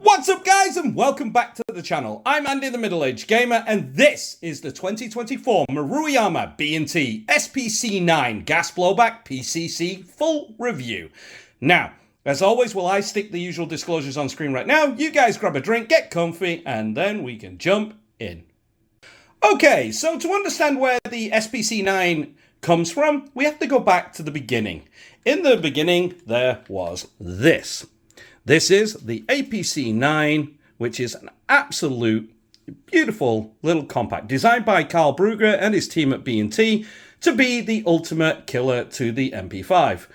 What's up guys and welcome back to the channel. I'm Andy the Middle-Aged Gamer and this is the 2024 Maruyama B&T SPC-9 Gas Blowback PCC full review. Now, as always, while I stick the usual disclosures on screen right now, you guys grab a drink, get comfy, and then we can jump in. Okay, so to understand where the SPC-9 comes from, we have to go back to the beginning. In the beginning, there was this. This is the APC-9, which is an absolute beautiful little compact designed by Carl Brugger and his team at B&T to be the ultimate killer to the MP5.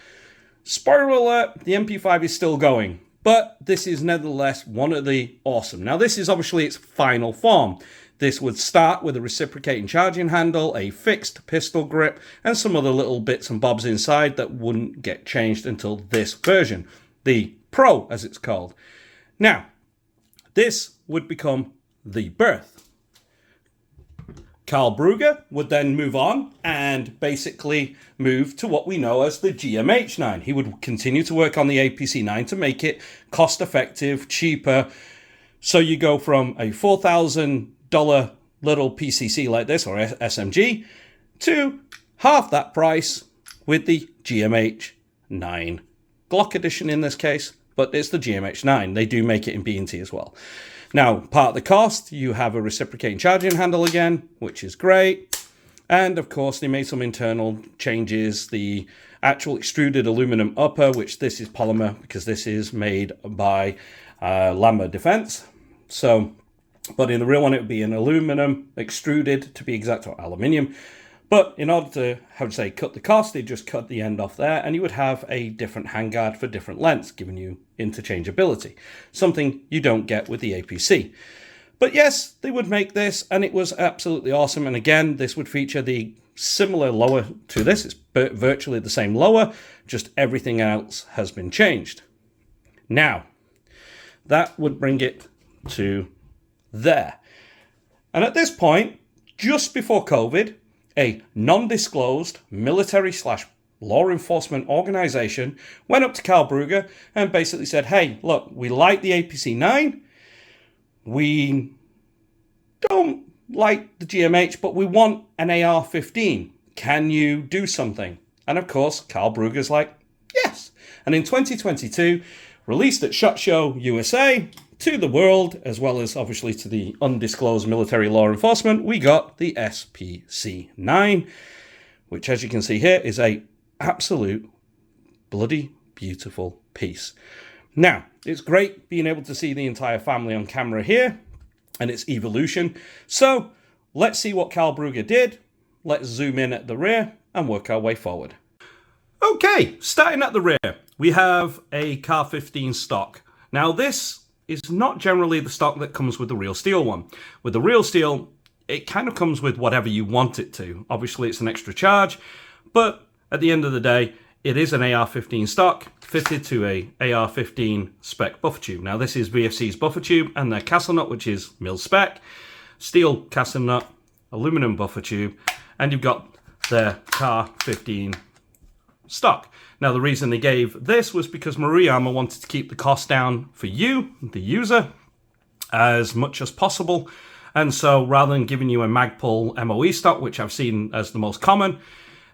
Spoiler alert, the MP5 is still going, but this is nevertheless one of the awesome. Now this is obviously its final form. This would start with a reciprocating charging handle, a fixed pistol grip, and some other little bits and bobs inside that wouldn't get changed until this version, the Pro, as it's called. Now, this would become the birth. Carl Brugger would then move on and basically move to what we know as the GMH9. He would continue to work on the APC-9 to make it cost-effective, cheaper. So you go from a $4,000 little PCC like this, or SMG, to half that price with the GMH9. Glock edition in this case, but it's the GMH9. They do make it in B&T as well. Now, part of the cost, you have a reciprocating charging handle again, which is great. And of course, they made some internal changes. The actual extruded aluminum upper, which this is polymer because this is made by Lambda Defense. So, but in the real one, it would be an aluminum extruded to be exact, or aluminium. But in order to, cut the cost, they just cut the end off there, and you would have a different handguard for different lengths, giving you interchangeability, something you don't get with the APC. But yes, they would make this, and it was absolutely awesome. And again, this would feature the similar lower to this. It's virtually the same lower, just everything else has been changed. Now, that would bring it to there. And at this point, just before COVID, a non-disclosed military/law enforcement organization went up to Carl Brugger and basically said, hey, look, we like the APC-9. We don't like the GMH, but we want an AR-15. Can you do something? And of course, Carl Brugger's like, yes. And in 2022, released at SHOT Show USA, to the world, as well as obviously to the undisclosed military law enforcement, we got the SPC-9, which as you can see here is a absolute bloody beautiful piece. Now, it's great being able to see the entire family on camera here and its evolution. So let's see what Carl Brugger did. Let's zoom in at the rear and work our way forward. Okay, starting at the rear, we have a Car 15 stock. Now this is not generally the stock that comes with the real steel one. With the real steel, it kind of comes with whatever you want it to. Obviously, it's an extra charge, but at the end of the day, it is an AR-15 stock fitted to a AR-15 spec buffer tube. Now, this is VFC's buffer tube and their castle nut, which is mil spec, steel castle nut, aluminum buffer tube, and you've got their Car 15 stock. Now, the reason they gave this was because Maruyama wanted to keep the cost down for you, the user, as much as possible. And so rather than giving you a Magpul MOE stock, which I've seen as the most common,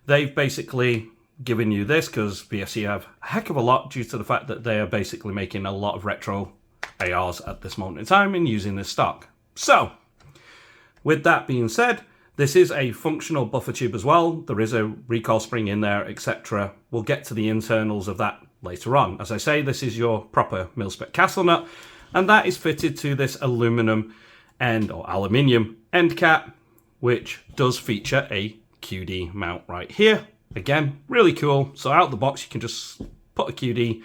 they've basically given you this because VFC have a heck of a lot due to the fact that they are basically making a lot of retro ARs at this moment in time and using this stock. So, with that being said, this is a functional buffer tube as well. There is a recoil spring in there, etc. We'll get to the internals of that later on. As I say, this is your proper mil-spec castle nut, and that is fitted to this aluminum end, or aluminium end cap, which does feature a QD mount right here. Again, really cool. So out of the box, you can just put a QD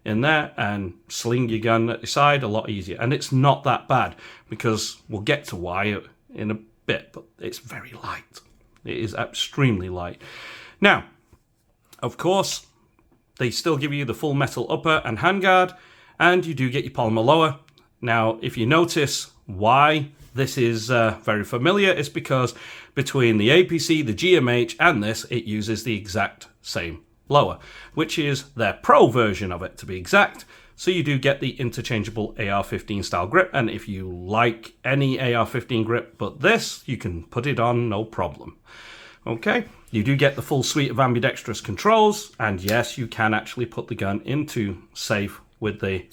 in there and sling your gun at the side a lot easier. And it's not that bad, because we'll get to why in a bit, but it's very light. It is extremely light. Now, of course, they still give you the full metal upper and handguard, and you do get your polymer lower. Now, if you notice why this is very familiar, it's because between the APC, the GMH, and this, it uses the exact same lower, which is their Pro version of it, to be exact. So you do get the interchangeable AR-15 style grip, and if you like any AR-15 grip but this, you can put it on no problem. Okay, you do get the full suite of ambidextrous controls, and yes, you can actually put the gun into safe with the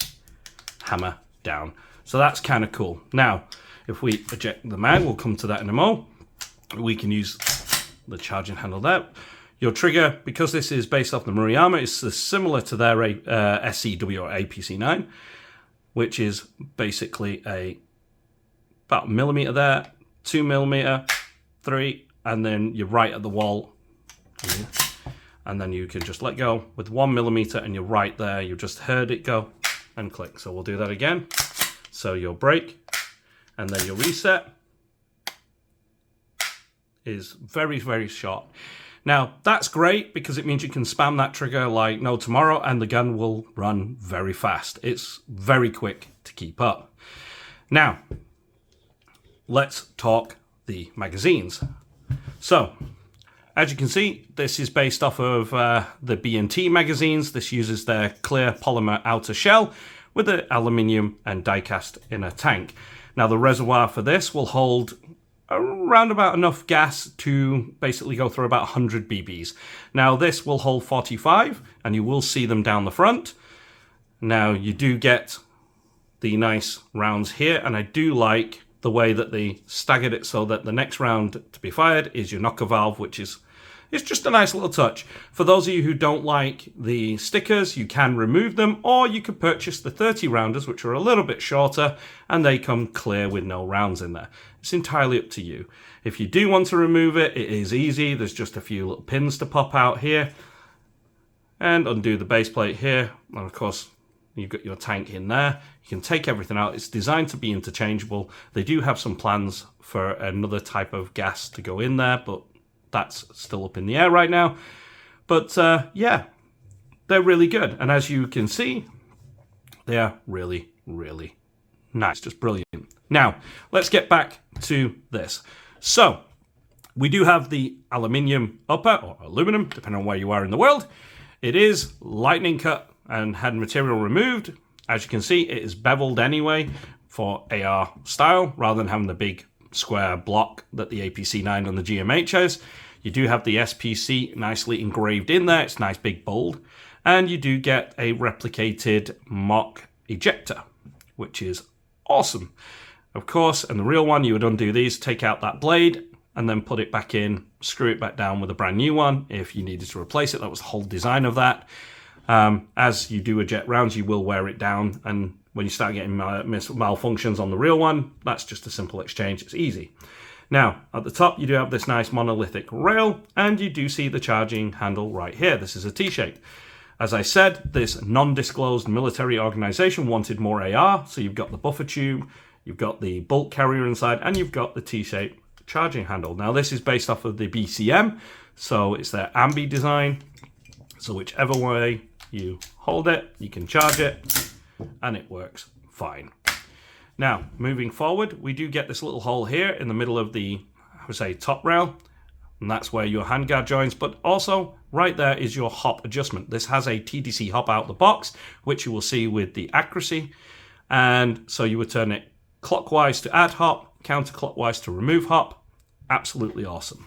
hammer down. So that's kind of cool. Now, if we eject the mag, we'll come to that in a mo. We can use the charging handle there. Your trigger, because this is based off the Maruyama, is similar to their SCW or APC-9, which is basically about 1 millimeter there, 2 millimeter, 3, and then you're right at the wall. And then you can just let go with 1 millimeter and you're right there. You just heard it go and click. So we'll do that again. So your break and then your reset is very, very short. Now, that's great because it means you can spam that trigger like no tomorrow and the gun will run very fast. It's very quick to keep up. Now, let's talk the magazines. So, as you can see, this is based off of the B&T magazines. This uses their clear polymer outer shell with the aluminium and die-cast inner tank. Now, the reservoir for this will hold around about enough gas to basically go through about 100 BBs. Now this will hold 45 and you will see them down the front. Now you do get the nice rounds here, and I do like the way that they staggered it so that the next round to be fired is your knocker valve, which is it's just a nice little touch. For those of you who don't like the stickers, you can remove them, or you could purchase the 30 rounders, which are a little bit shorter, and they come clear with no rounds in there. It's entirely up to you. If you do want to remove it, it is easy. There's just a few little pins to pop out here, and undo the base plate here. And of course, you've got your tank in there. You can take everything out. It's designed to be interchangeable. They do have some plans for another type of gas to go in there, but that's still up in the air right now. But yeah, they're really good. And as you can see, they are really, really nice. Just brilliant. Now, let's get back to this. So, we do have the aluminium upper, or aluminum, depending on where you are in the world. It is lightning cut and had material removed. As you can see, it is beveled anyway for AR style, rather than having the big square block that the APC-9 on the GMH has. You do have the SPC nicely engraved in there. It's nice, big, bold. And you do get a replicated mock ejector, which is awesome. Of course, and the real one, you would undo these, take out that blade, and then put it back in, screw it back down with a brand new one if you needed to replace it. That was the whole design of that. As you do eject rounds, you will wear it down, and when you start getting malfunctions on the real one, that's just a simple exchange. It's easy. Now, at the top, you do have this nice monolithic rail, and you do see the charging handle right here. This is a T-shape. As I said, this non-disclosed military organization wanted more AR, so you've got the buffer tube, you've got the bolt carrier inside, and you've got the T-shaped charging handle. Now, this is based off of the BCM, so it's their ambi design. So whichever way you hold it, you can charge it, and it works fine. Now, moving forward, we do get this little hole here in the middle of the, I would say, top rail, and that's where your handguard joins, but also right there is your hop adjustment. This has a TDC hop out the box, which you will see with the accuracy, and so you would turn it clockwise to add hop, counterclockwise to remove hop. Absolutely awesome.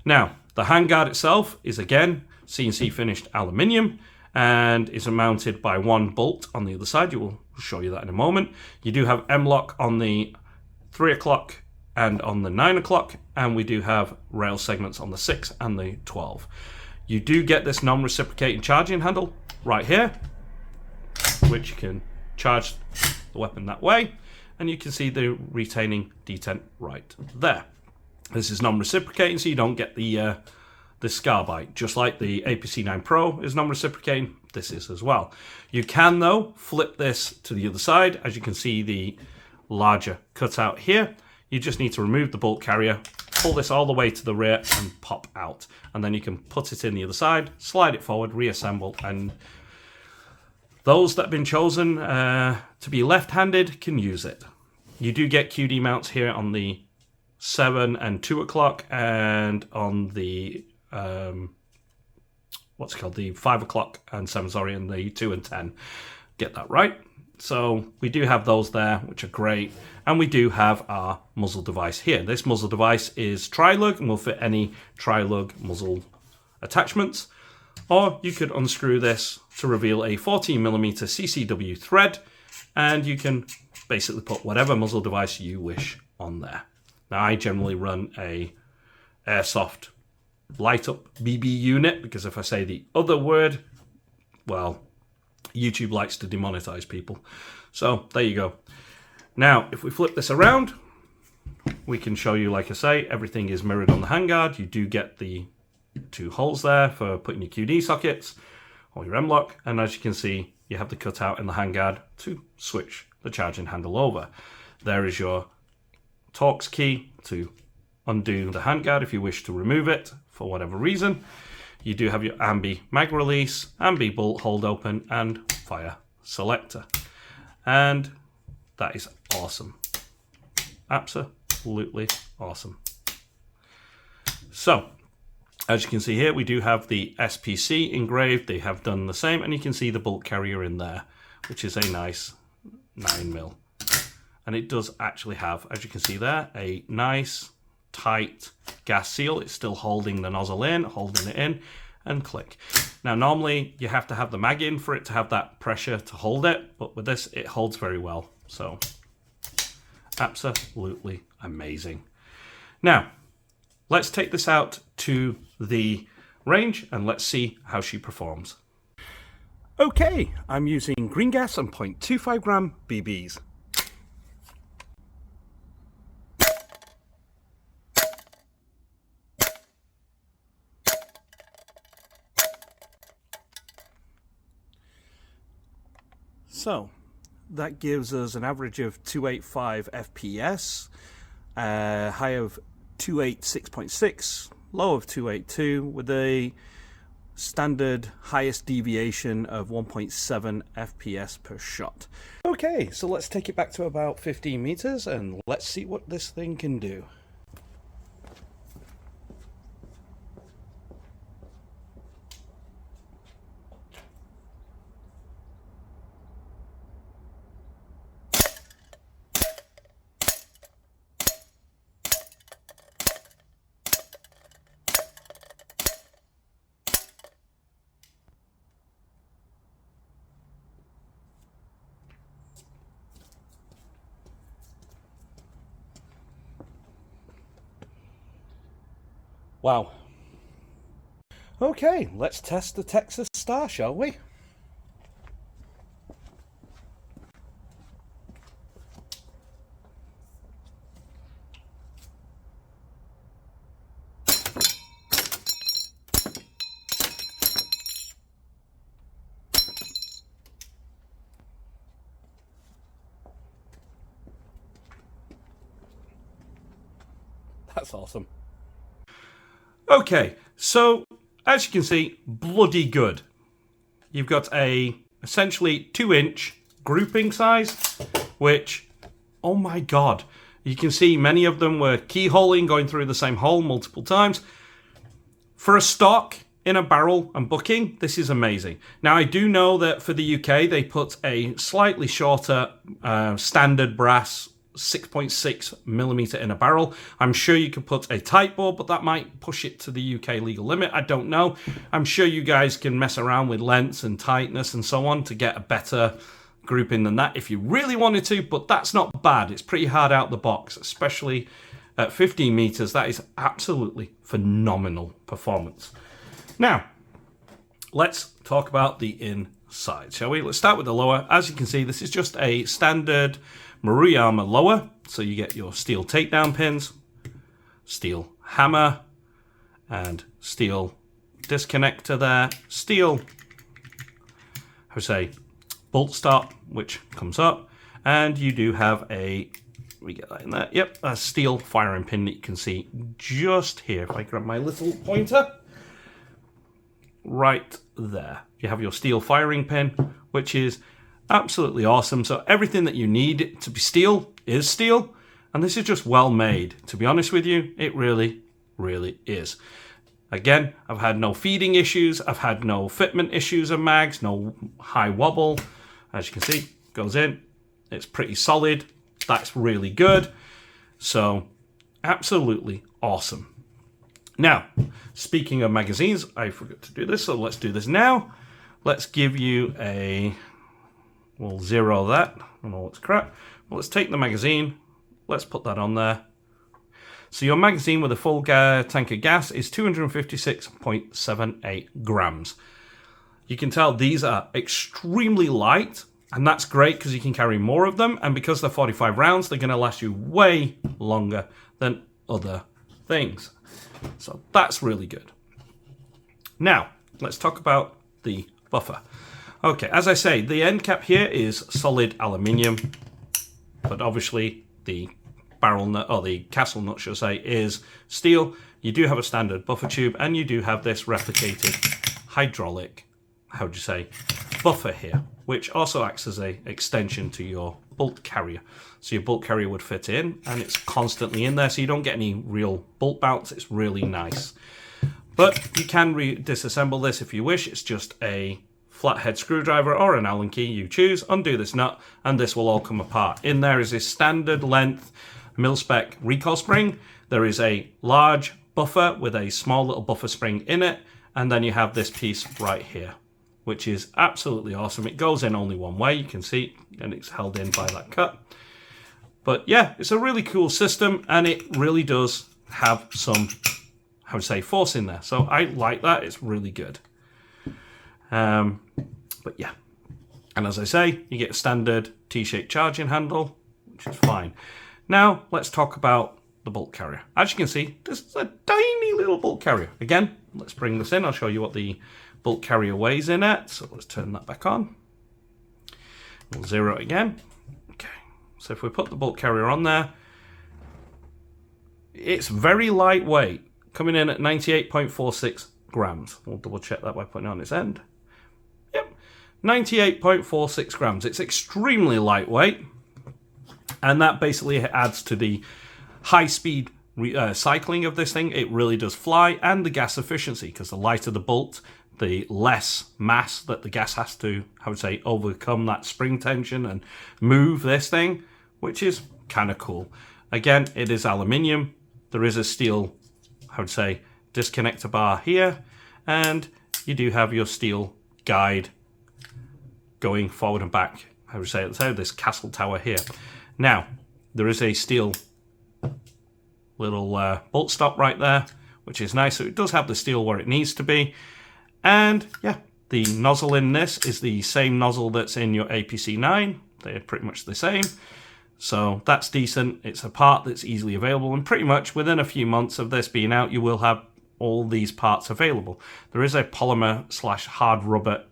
Now, the handguard itself is again CNC finished aluminium, and is mounted by one bolt on the other side. We'll show you that in a moment. You do have M-lock on the 3 o'clock and on the 9 o'clock, and we do have rail segments on the 6 and the 12. You do get this non-reciprocating charging handle right here, which you can charge the weapon that way, and you can see the retaining detent right there. This is non-reciprocating, so you don't get the scar bite, just like the APC-9 Pro is non-reciprocating. This is as well. You can, though, flip this to the other side. As you can see, the larger cutout here. You just need to remove the bolt carrier, pull this all the way to the rear, and pop out. And then you can put it in the other side, slide it forward, reassemble, and those that have been chosen to be left-handed can use it. You do get QD mounts here on the 7 and 2 o'clock, and on the the 5 o'clock and 7, sorry, and the 2 and 10. get that right. So we do have those there, which are great. And we do have our muzzle device here. This muzzle device is tri-lug and will fit any tri-lug muzzle attachments. Or you could unscrew this to reveal a 14mm CCW thread, and you can basically put whatever muzzle device you wish on there. Now I generally run a Airsoft light up BB unit, because if I say the other word, well, YouTube likes to demonetize people. So there you go. Now, if we flip this around, we can show you, like I say, everything is mirrored on the handguard. You do get the 2 holes there for putting your QD sockets or your M-lock. And as you can see, you have the cutout in the handguard to switch the charging handle over. There is your Torx key to undo the handguard if you wish to remove it for whatever reason. You do have your ambi mag release, ambi bolt hold open, and fire selector. And that is awesome. Absolutely awesome. So, as you can see here, we do have the SPC engraved. They have done the same, and you can see the bolt carrier in there, which is a nice 9mm. And it does actually have, as you can see there, a nice tight gas seal. It's still holding the nozzle in, holding it in, and click. Now normally you have to have the mag in for it to have that pressure to hold it, but with this it holds very well. So absolutely amazing. Now let's take this out to the range and let's see how she performs. Okay, I'm using green gas and 0.25 gram BBs. So that gives us an average of 285 FPS, high of 286.6, low of 282, with a standard highest deviation of 1.7 FPS per shot. Okay, so let's take it back to about 15 meters and let's see what this thing can do. Wow. Okay, let's test the Texas Star, shall we? That's awesome. Okay, so as you can see, bloody good. You've got a essentially 2-inch grouping size, which, oh my god, you can see many of them were keyholing, going through the same hole multiple times. For a stock in a barrel and booking, this is amazing. Now I do know that for the UK they put a slightly shorter standard brass 6.6mm in a barrel. I'm sure you could put a tight bore, but that might push it to the UK legal limit. I don't know. I'm sure you guys can mess around with lengths and tightness and so on to get a better grouping than that if you really wanted to, but that's not bad. It's pretty hard out the box, especially at 15 meters. That is absolutely phenomenal performance. Now, let's talk about the inside, shall we? Let's start with the lower. As you can see, this is just a standard Maruyama lower, so you get your steel takedown pins, steel hammer, and steel disconnector there, steel, I would say, bolt stop, which comes up, and you do have a, we get that in there, yep, a steel firing pin that you can see just here. If I grab my little pointer, right there, you have your steel firing pin, which is absolutely awesome. So everything that you need to be steel is steel, and this is just well made. To be honest with you, it really, really is. Again, I've had no feeding issues, I've had no fitment issues of mags, no high wobble, As you can see, goes in. It's pretty solid. That's really good. So, absolutely awesome. Now, speaking of magazines, I forgot to do this, so let's do this now. Let's give you a... We'll zero that. I know it's crap. Well, let's take the magazine. Let's put that on there. So your magazine with a full tank of gas is 256.78 grams. You can tell these are extremely light, and that's great because you can carry more of them, and because they're 45 rounds, they're going to last you way longer than other things. So that's really good. Now, let's talk about the buffer. Okay, as I say, the end cap here is solid aluminium, but obviously the barrel nut, or the castle nut, should I say, is steel. You do have a standard buffer tube, and you do have this replicated hydraulic, how would you say, buffer here, which also acts as a extension to your bolt carrier. So your bolt carrier would fit in, and it's constantly in there, so you don't get any real bolt bounce. It's really nice. But you can disassemble this if you wish. It's just a flathead screwdriver or an Allen key, you choose. Undo this nut, and this will all come apart. In there is a standard length mil-spec recoil spring. There is a large buffer with a small little buffer spring in it, and then you have this piece right here, which is absolutely awesome. It goes in only one way, you can see, and it's held in by that cut. But yeah, it's a really cool system, and it really does have some, I would say, force in there. So I like that. It's really good. But yeah, and as I say, you get a standard T-shaped charging handle, which is fine. Now let's talk about the bolt carrier. As you can see, this is a tiny little bolt carrier. Again, let's bring this in. I'll show you what the bolt carrier weighs in at. So let's turn that back on. We'll zero it again. Okay, so if we put the bolt carrier on there, it's very lightweight, coming in at 98.46 grams. We'll double check that by putting it on its end. Yep, 98.46 grams. It's extremely lightweight, and that basically adds to the high speed cycling of this thing. It really does fly, and the gas efficiency, because the lighter the bolt, the less mass that the gas has to, I would say, overcome that spring tension and move this thing, which is kind of cool. Again, it is aluminium. There is a steel, I would say, disconnector bar here, and you do have your steel guide going forward and back, I would say, this castle tower here. Now, there is a steel little bolt stop right there, which is nice. So it does have the steel where it needs to be. And yeah, the nozzle in this is the same nozzle that's in your APC-9. They're pretty much the same. So that's decent. It's a part that's easily available, and pretty much within a few months of this being out, you will have all these parts available. There is a polymer / hard rubber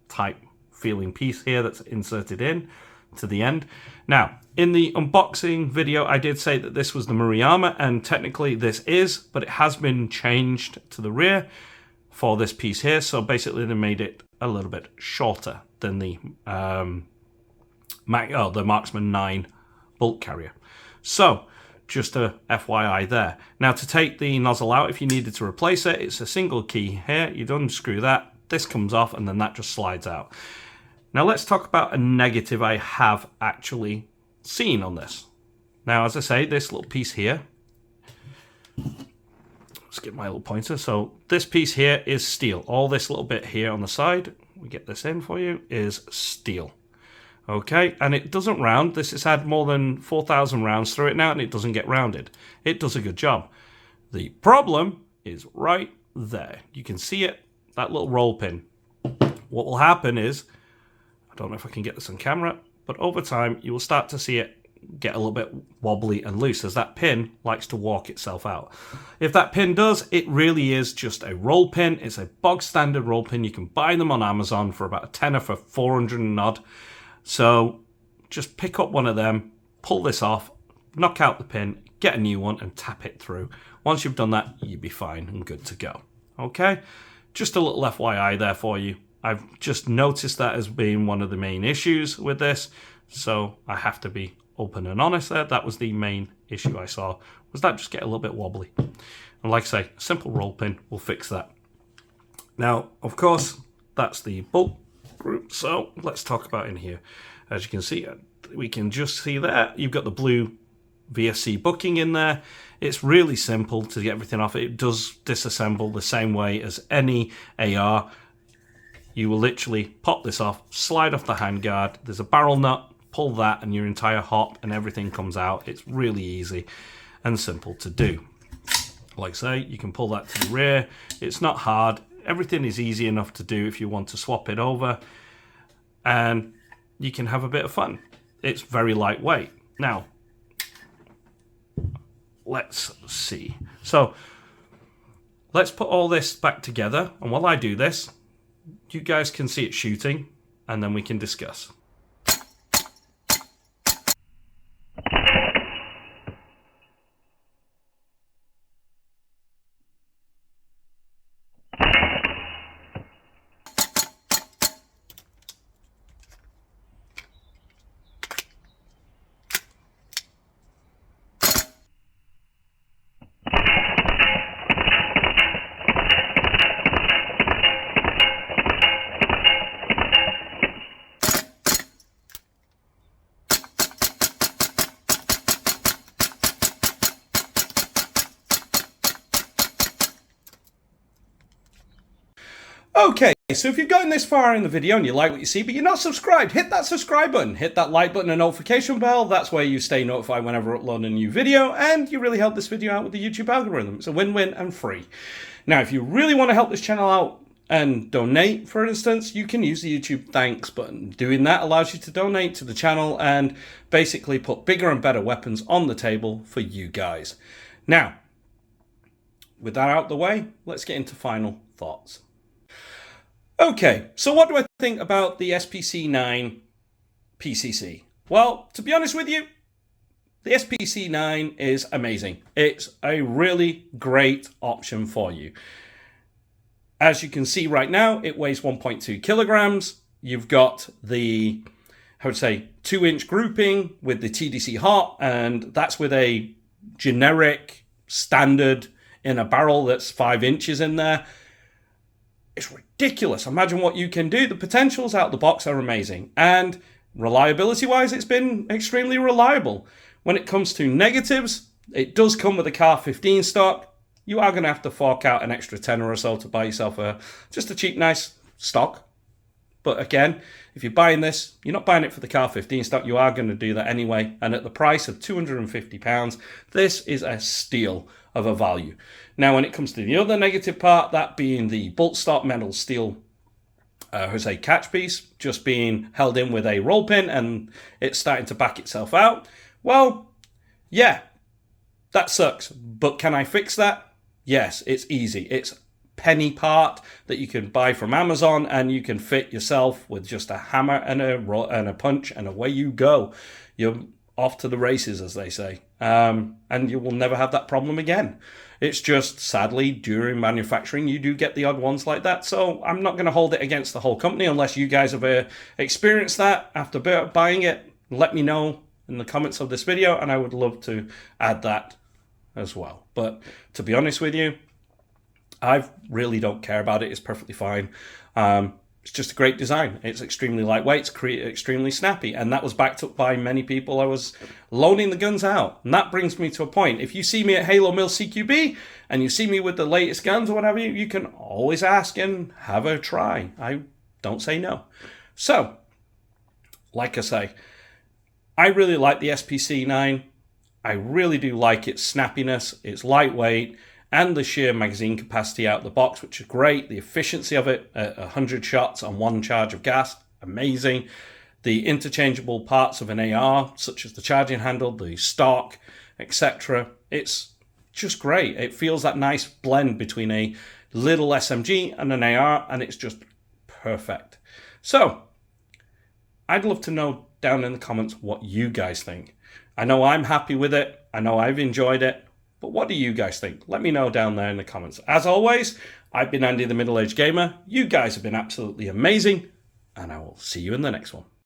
type feeling piece here that's inserted in to the end. Now, in the unboxing video, I did say that this was the Maruyama, and technically this is, but it has been changed to the rear for this piece here. So basically they made it a little bit shorter than the Marksman 9 bolt carrier. So just a FYI there. Now, to take the nozzle out, if you needed to replace it, it's a single key here. You'd unscrew that, this comes off, and then that just slides out. Now let's talk about a negative I have actually seen on this. Now, as I say, this little piece here, let's get my little pointer. So this piece here is steel. All this little bit here on the side, we get this in for you, is steel. Okay, and it doesn't round. This has had more than 4,000 rounds through it now, and it doesn't get rounded. It does a good job. The problem is right there. You can see it, that little roll pin. What will happen is, I don't know if I can get this on camera, but over time you will start to see it get a little bit wobbly and loose as that pin likes to walk itself out. If that pin does, it really is just a roll pin. It's a bog standard roll pin. You can buy them on Amazon for about a tenner for 400 and odd. So just pick up one of them, pull this off, knock out the pin, get a new one and tap it through. Once you've done that, you'll be fine and good to go. Okay, just a little FYI there for you. I've just noticed that as being one of the main issues with this, so I have to be open and honest there. That was the main issue I saw, was that just get a little bit wobbly. And like I say, a simple roll pin will fix that. Now, of course, that's the bolt group. So let's talk about in here. As you can see, we can just see there, you've got the blue VSC booking in there. It's really simple to get everything off. It does disassemble the same way as any AR. You will literally pop this off, slide off the handguard. There's a barrel nut, pull that, and your entire hop and everything comes out. It's really easy and simple to do. Like I say, you can pull that to the rear. It's not hard. Everything is easy enough to do if you want to swap it over. And you can have a bit of fun. It's very lightweight. Now, let's see. So, let's put all this back together. And while I do this, you guys can see it shooting, and then we can discuss. Okay, so if you've gotten this far in the video and you like what you see, but you're not subscribed, hit that subscribe button, hit that like button and notification bell. That's where you stay notified whenever I upload a new video, and you really help this video out with the YouTube algorithm. It's a win-win and free. Now, if you really want to help this channel out and donate, for instance, you can use the YouTube thanks button. Doing that allows you to donate to the channel and basically put bigger and better weapons on the table for you guys. Now, with that out the way, let's get into final thoughts. Okay, so what do I think about the SPC-9 PCC? Well, to be honest with you, the SPC-9 is amazing. It's a really great option for you. As you can see right now, it weighs 1.2 kilograms. You've got the, I would say, 2-inch grouping with the TDC hot, and that's with a generic standard in a barrel that's 5 inches in there. It's ridiculous. Imagine what you can do. The potentials out the box are amazing. And reliability-wise, it's been extremely reliable. When it comes to negatives, it does come with a CAR 15 stock. You are going to have to fork out an extra tenner or so to buy yourself just a cheap, nice stock. But again, if you're buying this, you're not buying it for the CAR 15 stock. You are going to do that anyway. And at the price of £250, this is a steal of a value. Now, when it comes to the other negative part, that being the bolt stop metal steel catch piece, just being held in with a roll pin and it's starting to back itself out. Well, yeah, that sucks. But can I fix that? Yes, it's easy. It's penny part that you can buy from Amazon, and you can fit yourself with just a hammer and a punch, and away you go. You're off to the races, as they say, and you will never have that problem again. It's just, sadly, during manufacturing, you do get the odd ones like that. So I'm not going to hold it against the whole company unless you guys have experienced that after buying it. Let me know in the comments of this video, and I would love to add that as well. But to be honest with you, I really don't care about it. It's perfectly fine. It's just a great design. It's extremely lightweight. It's extremely snappy. And that was backed up by many people. I was loaning the guns out. And that brings me to a point. If you see me at Halo Mill CQB and you see me with the latest guns or whatever, you can always ask and have a try. I don't say no. So, like I say, I really like the SPC-9. I really do like its snappiness, its lightweight, and the sheer magazine capacity out the box, which is great. The efficiency of it, 100 shots on one charge of gas, amazing. The interchangeable parts of an AR, such as the charging handle, the stock, etc. It's just great. It feels that nice blend between a little SMG and an AR, and it's just perfect. So, I'd love to know down in the comments what you guys think. I know I'm happy with it. I know I've enjoyed it. But what do you guys think? Let me know down there in the comments. As always, I've been Andy the Middle-Aged Gamer. You guys have been absolutely amazing. And I will see you in the next one.